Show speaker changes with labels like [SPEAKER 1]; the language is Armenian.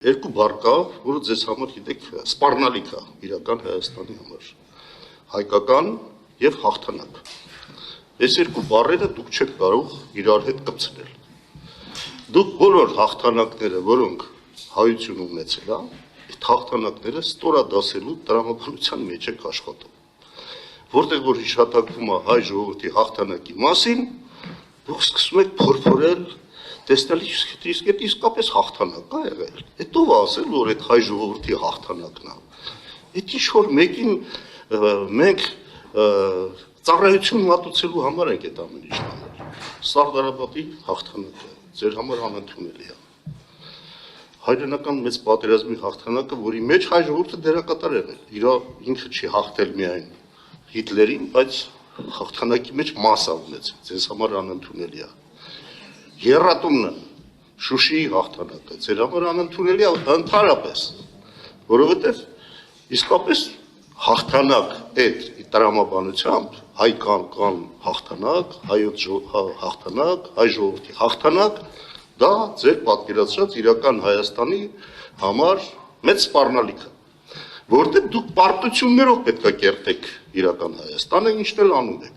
[SPEAKER 1] Երկու բառ կա, որը ձեզ համար գիտեք սպառնալիք է իրական Հայաստանի համար։ Հայկական եւ հաղթանակ։ Այս երկու բառերը դուք չեք կարող իրար հետ կպցնել։ Դուք բոլոր հաղթանակները, որոնք հայություն ունեցել է, այդ հաղթանակները ստորադասելու տրամաբանության մեջ եք աշխատում։ Որտեղ որ հիշատակվում է հայ ժողովրդի հաղթանակի մասին, դուք սկսում եք փորփորել տեսնել իսկապես հաղթանակ է եղել։ Այդ ով ասել, որ այդ հայ ժողովրդի հաղթանակն է։ Այդ ինչ որ մեկին մենք ծառայություն մատուցելու համար ենք այդ ամեն ինչ անում։ Սարդարապետի հաղթանակը ձեր համար անընդունելի է։ Հայրենական մեծ պատերազմի հաղթանակը, որի մեջ հայ ժողովուրդը դերակատար եղել։ Իր ինքը չի հաղթել միայն Հիտլերին, բայց հաղթանակի մեջ մաս ունեցել։ Ձեզ համար անընդունելի է։ Եռատումն Շուշիի հաղթանակը ձեր համար անընդունելի է ընդհանրապես, որովհետև իսկապես հաղթանակ այդ տրամաբանությամբ հայկական հաղթանակ, հայոց հաղթանակ, հայ ժողովրդի հաղթանակ, դա ձեր պատկերացրած իրական Հայաստանի համար մեծ սպառնալիք է, որտեղ դուք պարտություններով պետք է կերտեք իրական Հայաստանը, ինչն էլ անում եք։